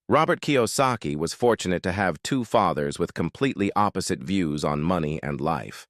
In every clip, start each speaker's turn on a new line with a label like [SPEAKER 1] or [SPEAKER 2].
[SPEAKER 1] Robert Kiyosaki was fortunate to have two fathers with completely opposite views on money and life.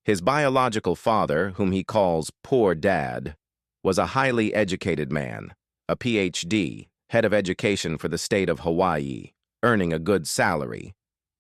[SPEAKER 1] His biological father, whom he calls Poor Dad, was a highly educated man, a PhD, head of education for the state of Hawaii, earning a good salary.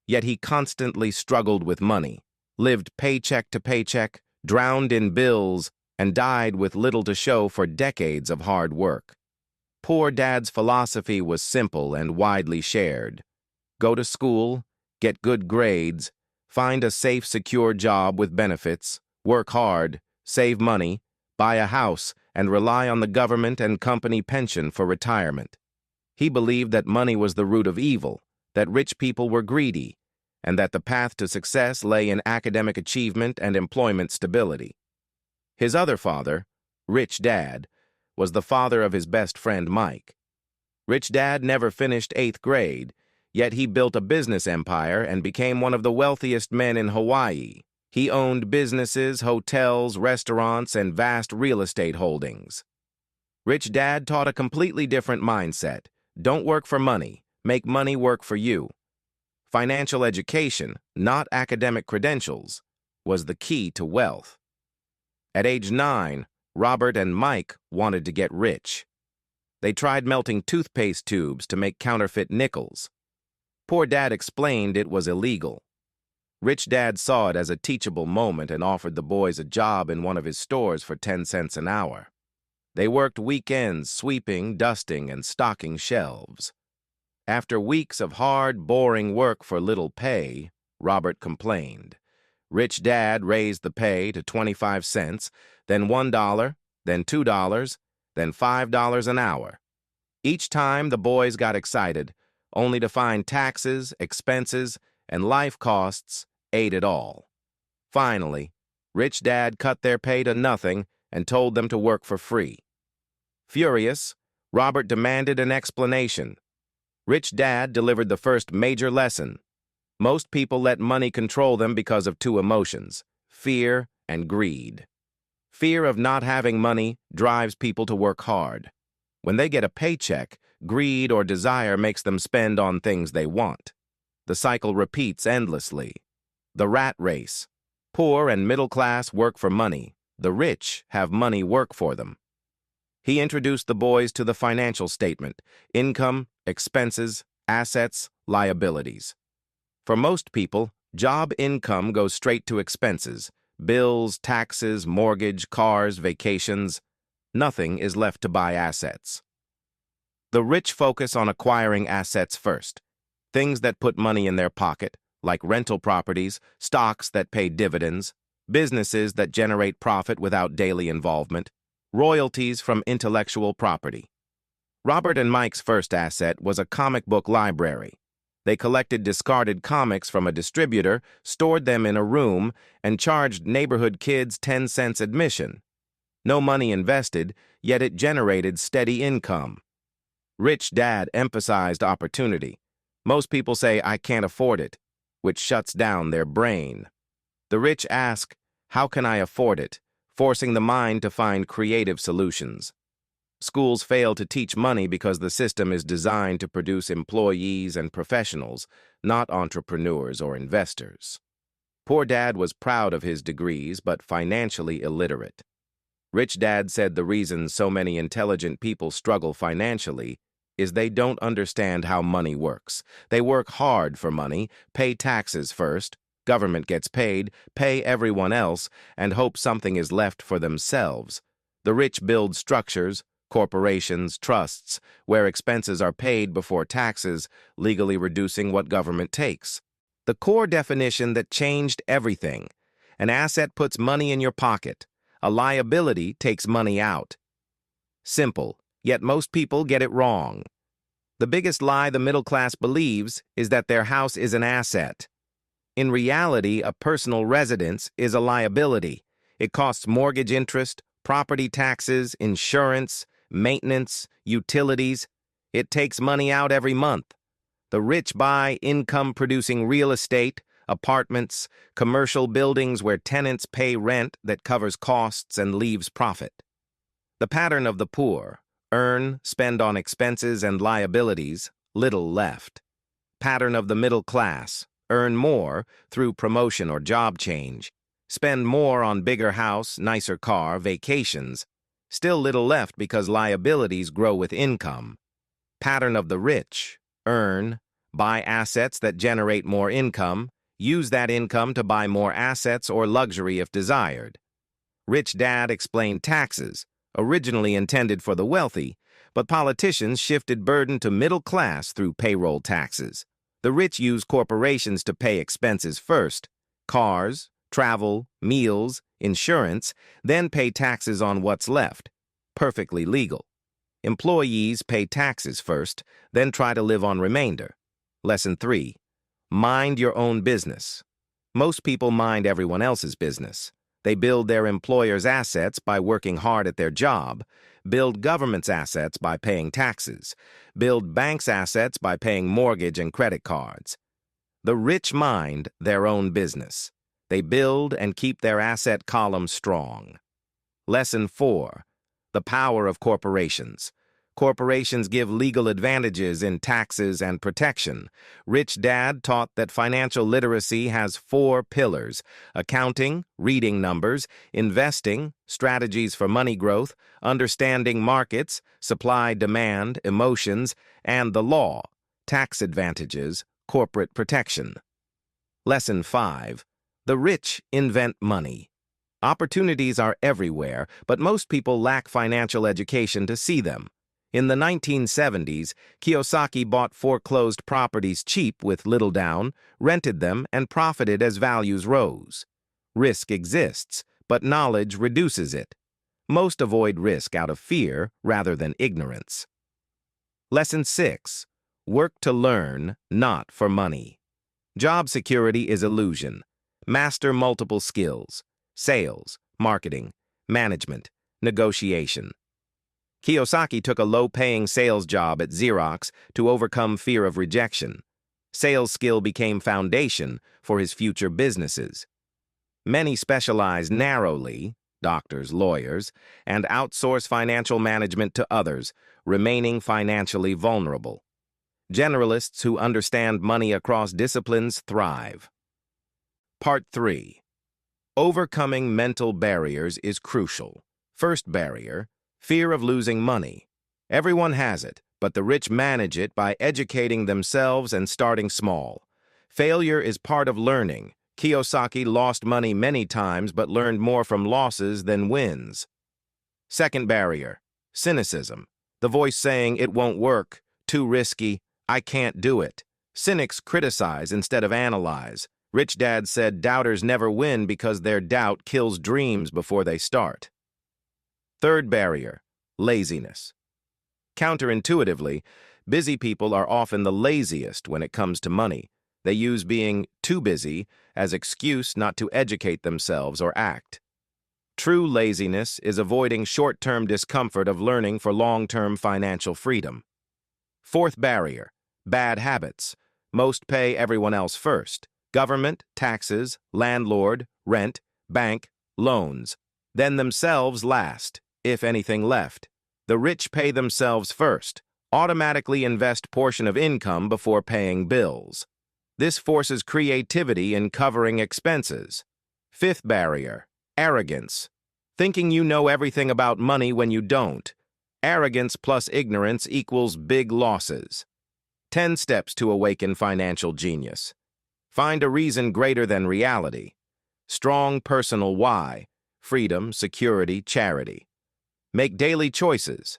[SPEAKER 1] Yet he constantly struggled with money, lived paycheck to paycheck, drowned in bills, and died with little to show for decades of hard work. Poor Dad's philosophy was simple and widely shared. Go to school, get good grades, find a safe, secure job with benefits, work hard, save money, buy a house, and rely on the government and company pension for retirement. He believed that money was the root of evil, that rich people were greedy, and that the path to success lay in academic achievement and employment stability. His other father, Rich Dad, was the father of his best friend Mike. Rich Dad never finished 8th grade, yet he built a business empire and became one of the wealthiest men in Hawaii. He owned businesses, hotels, restaurants, and vast real estate holdings. Rich Dad taught a completely different mindset. Don't work for money, make money work for you. Financial education, not academic credentials, was the key to wealth. At age 9, Robert and Mike wanted to get rich. They tried melting toothpaste tubes to make counterfeit nickels. Poor Dad explained it was illegal. Rich Dad saw it as a teachable moment and offered the boys a job in one of his stores for 10 cents an hour. They worked weekends sweeping, dusting, and stocking shelves. After weeks of hard, boring work for little pay, Robert complained. Rich Dad raised the pay to 25 cents, then $1, then $2, then $5 an hour. Each time the boys got excited, only to find taxes, expenses, and life costs ate it all. Finally, Rich Dad cut their pay to nothing and told them to work for free. Furious, Robert demanded an explanation. Rich Dad delivered the first major lesson. Most people let money control them because of two emotions, fear and greed. Fear of not having money drives people to work hard. When they get a paycheck, greed or desire makes them spend on things they want. The cycle repeats endlessly. The rat race. Poor and middle class work for money. The rich have money work for them. He introduced the boys to the financial statement: income, expenses, assets, liabilities. For most people, job income goes straight to expenses: bills, taxes, mortgage, cars, vacations. Nothing is left to buy assets. The rich focus on acquiring assets first, things that put money in their pocket, like rental properties, stocks that pay dividends, businesses that generate profit without daily involvement, royalties from intellectual property. Robert and Mike's first asset was a comic book library. They collected discarded comics from a distributor, stored them in a room, and charged neighborhood kids 10 cents admission. No money invested, yet it generated steady income. Rich Dad emphasized opportunity. Most people say, "I can't afford it," which shuts down their brain. The rich ask, "How can I afford it?" forcing the mind to find creative solutions. Schools fail to teach money because the system is designed to produce employees and professionals, not entrepreneurs or investors. Poor Dad was proud of his degrees, but financially illiterate. Rich Dad said the reason so many intelligent people struggle financially is they don't understand how money works. They work hard for money, pay taxes first, government gets paid, pay everyone else, and hope something is left for themselves. The rich build structures, corporations, trusts, where expenses are paid before taxes, legally reducing what government takes. The core definition that changed everything: an asset puts money in your pocket, a liability takes money out. Simple, yet most people get it wrong. The biggest lie the middle class believes is that their house is an asset. In reality, a personal residence is a liability. It costs mortgage interest, property taxes, insurance, maintenance, utilities. It takes money out every month. The rich buy income-producing real estate, apartments, commercial buildings where tenants pay rent that covers costs and leaves profit. The pattern of the poor: earn, spend on expenses and liabilities, little left. Pattern of the middle class. Earn more through promotion or job change. Spend more on bigger house, nicer car, vacations. Still little left because liabilities grow with income. Pattern of the rich. Earn, buy assets that generate more income, use that income to buy more assets or luxury if desired. Rich dad explained taxes, originally intended for the wealthy, but politicians shifted burden to middle class through payroll taxes. The rich use corporations to pay expenses first, cars, travel, meals, insurance, then pay taxes on what's left. Perfectly legal. Employees pay taxes first, then try to live on remainder. Lesson 3. Mind your own business. Most people mind everyone else's business. They build their employer's assets by working hard at their job, build government's assets by paying taxes, build banks' assets by paying mortgage and credit cards. The rich mind their own business. They build and keep their asset column strong. Lesson 4. The power of corporations. Corporations give legal advantages in taxes and protection. Rich Dad taught that financial literacy has 4 pillars: accounting, reading numbers, investing, strategies for money growth, understanding markets, supply, demand, emotions, and the law, tax advantages, corporate protection. Lesson 5. The rich invent money. Opportunities are everywhere, but most people lack financial education to see them. In the 1970s, Kiyosaki bought foreclosed properties cheap with little down, rented them, and profited as values rose. Risk exists, but knowledge reduces it. Most avoid risk out of fear rather than ignorance. Lesson 6. Work to learn, not for money. Job security is illusion. Master multiple skills: sales, marketing, management, negotiation. Kiyosaki took a low-paying sales job at Xerox to overcome fear of rejection. Sales skill became foundation for his future businesses. Many specialize narrowly, doctors, lawyers, and outsource financial management to others, remaining financially vulnerable. Generalists who understand money across disciplines thrive. Part 3. Overcoming mental barriers is crucial. First barrier: fear of losing money. Everyone has it, but the rich manage it by educating themselves and starting small. Failure is part of learning. Kiyosaki lost money many times but learned more from losses than wins. Second barrier: cynicism. The voice saying, "It won't work, too risky, I can't do it." Cynics criticize instead of analyze. Rich Dad said doubters never win because their doubt kills dreams before they start. Third barrier: laziness. Counterintuitively, busy people are often the laziest when it comes to money. They use being too busy as excuse not to educate themselves or act. True laziness is avoiding short-term discomfort of learning for long-term financial freedom. Fourth barrier: bad habits. Most pay everyone else first: government, taxes, landlord, rent, bank, loans. Then themselves last, if anything left. The rich pay themselves first, automatically invest portion of income before paying bills. This forces creativity in covering expenses. Fifth barrier: arrogance. Thinking you know everything about money when you don't. Arrogance plus ignorance equals big losses. 10 steps to awaken financial genius. Find a reason greater than reality. Strong personal why: freedom, security, charity. Make daily choices.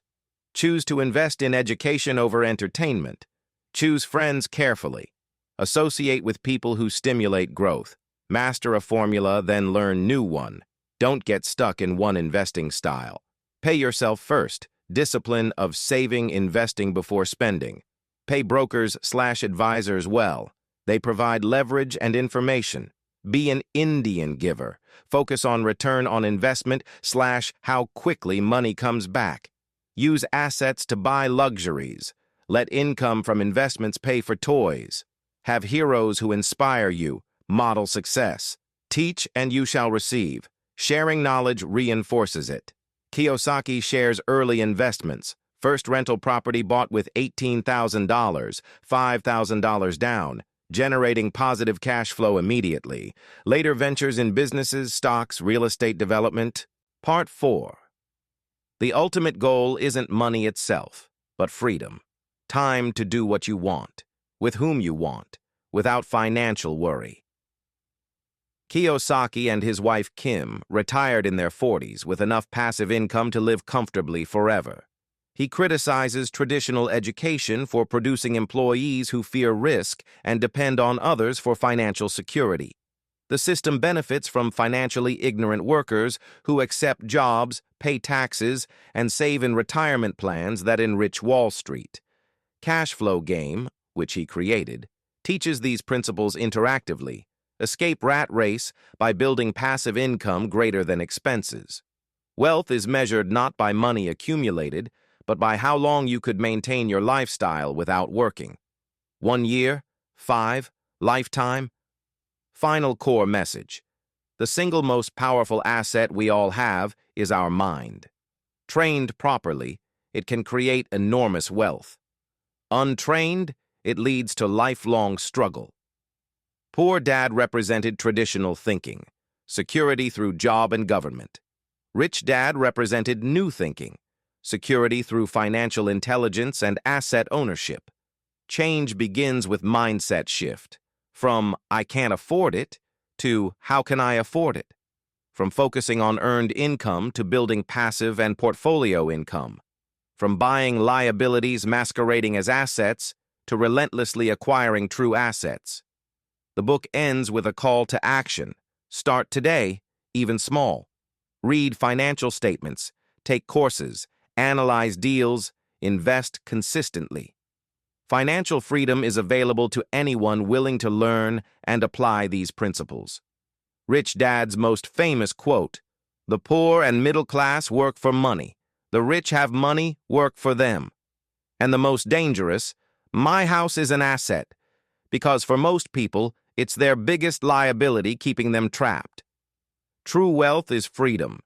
[SPEAKER 1] Choose to invest in education over entertainment. Choose friends carefully. Associate with people who stimulate growth. Master a formula, then learn new one. Don't get stuck in one investing style. Pay yourself first. Discipline of saving, investing before spending. Pay brokers/advisors well. They provide leverage and information. Be an Indian giver. Focus on return on investment/how quickly money comes back. Use assets to buy luxuries. Let income from investments pay for toys. Have heroes who inspire you. Model success. Teach and you shall receive. Sharing knowledge reinforces it. Kiyosaki shares early investments, First rental property bought with $18,000, $5,000 down, generating positive cash flow immediately. Later ventures in businesses, stocks, real estate development. Part 4. The ultimate goal isn't money itself, but freedom. Time to do what you want, with whom you want, without financial worry. Kiyosaki and his wife Kim retired in their 40s with enough passive income to live comfortably forever. He criticizes traditional education for producing employees who fear risk and depend on others for financial security. The system benefits from financially ignorant workers who accept jobs, pay taxes, and save in retirement plans that enrich Wall Street. Cash Flow Game, which he created, teaches these principles interactively. Escape rat race by building passive income greater than expenses. Wealth is measured not by money accumulated, but by how long you could maintain your lifestyle without working. 1 year, 5, lifetime. Final core message. The single most powerful asset we all have is our mind. Trained properly, it can create enormous wealth. Untrained, it leads to lifelong struggle. Poor Dad represented traditional thinking, security through job and government. Rich Dad represented new thinking, security through financial intelligence and asset ownership. Change begins with mindset shift, from "I can't afford it" to "How can I afford it?" From focusing on earned income to building passive and portfolio income. From buying liabilities masquerading as assets to relentlessly acquiring true assets. The book ends with a call to action. Start today, even small. Read financial statements, take courses, analyze deals, invest consistently. Financial freedom is available to anyone willing to learn and apply these principles. Rich Dad's most famous quote, "The poor and middle class work for money. The rich have money, work for them." And the most dangerous, "My house is an asset," because for most people, it's their biggest liability keeping them trapped. True wealth is freedom,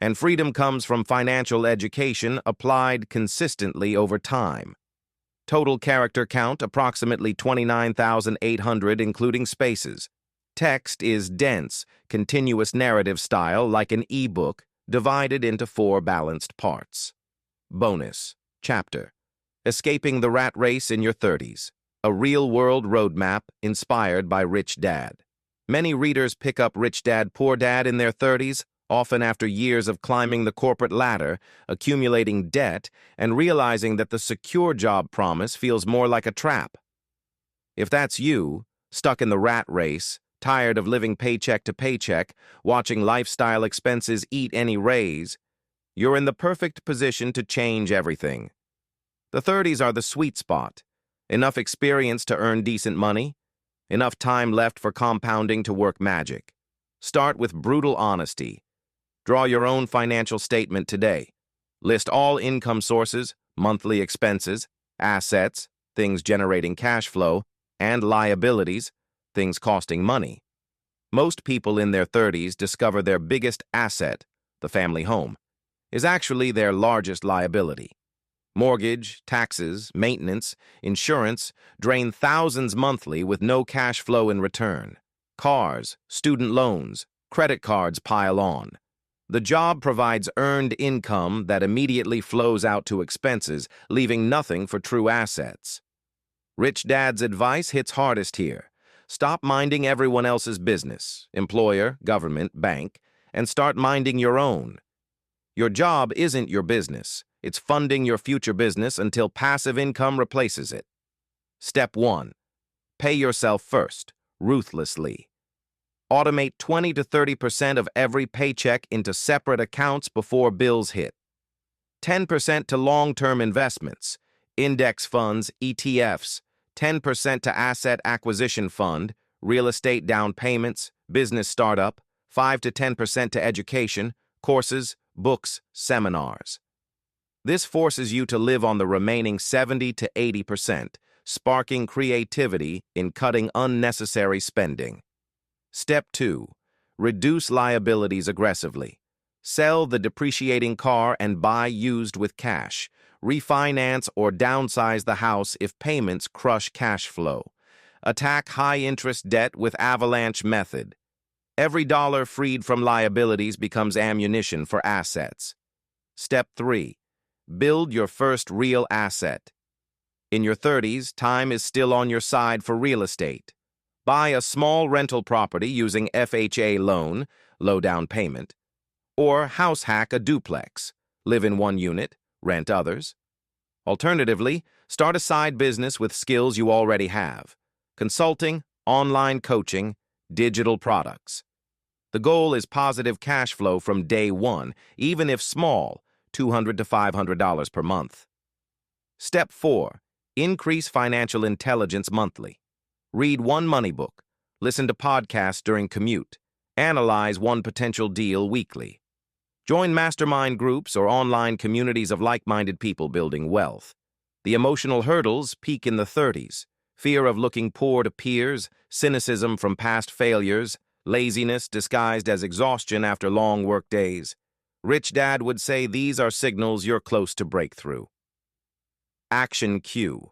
[SPEAKER 1] and freedom comes from financial education applied consistently over time. Total character count approximately 29,800 including spaces. Text is dense, continuous narrative style like an e-book divided into 4 balanced parts. Bonus chapter: Escaping the Rat Race in Your 30s. A real-world roadmap inspired by Rich Dad. Many readers pick up Rich Dad, Poor Dad in their 30s, often after years of climbing the corporate ladder, accumulating debt, and realizing that the secure job promise feels more like a trap. If that's you, stuck in the rat race, tired of living paycheck to paycheck, watching lifestyle expenses eat any raise, you're in the perfect position to change everything. The 30s are the sweet spot. Enough experience to earn decent money, enough time left for compounding to work magic. Start with brutal honesty. Draw your own financial statement today. List all income sources, monthly expenses, assets, things generating cash flow, and liabilities, things costing money. Most people in their 30s discover their biggest asset, the family home, is actually their largest liability. Mortgage, taxes, maintenance, insurance drain thousands monthly with no cash flow in return. Cars, student loans, credit cards pile on. The job provides earned income that immediately flows out to expenses, leaving nothing for true assets. Rich Dad's advice hits hardest here. Stop minding everyone else's business, employer, government, bank, and start minding your own. Your job isn't your business. It's funding your future business until passive income replaces it. Step 1. Pay yourself first, ruthlessly. Automate 20 to 30% of every paycheck into separate accounts before bills hit. 10% to long-term investments, index funds, ETFs, 10% to asset acquisition fund, real estate down payments, business startup, 5 to 10% to education, courses, books, seminars. This forces you to live on the remaining 70 to 80%, sparking creativity in cutting unnecessary spending. Step 2. Reduce liabilities aggressively. Sell the depreciating car and buy used with cash. refinance or downsize the house if payments crush cash flow. Attack high-interest debt with avalanche method. Every dollar freed from liabilities becomes ammunition for assets. Step 3. Build your first real asset. In your 30s, time is still on your side for real estate. Buy a small rental property using FHA loan, low down payment, or house hack a duplex, live in one unit, rent others. Alternatively, start a side business with skills you already have: consulting, online coaching, digital products. The goal is positive cash flow from day one, even if small, $200 to $500 per month. Step 4. Increase financial intelligence monthly. Read one money book, listen to podcasts during commute, analyze one potential deal weekly. Join mastermind groups or online communities of like-minded people building wealth. The emotional hurdles peak in the 30s. Fear of looking poor to peers, cynicism from past failures, laziness disguised as exhaustion after long work days. Rich Dad would say these are signals you're close to breakthrough. Action cue.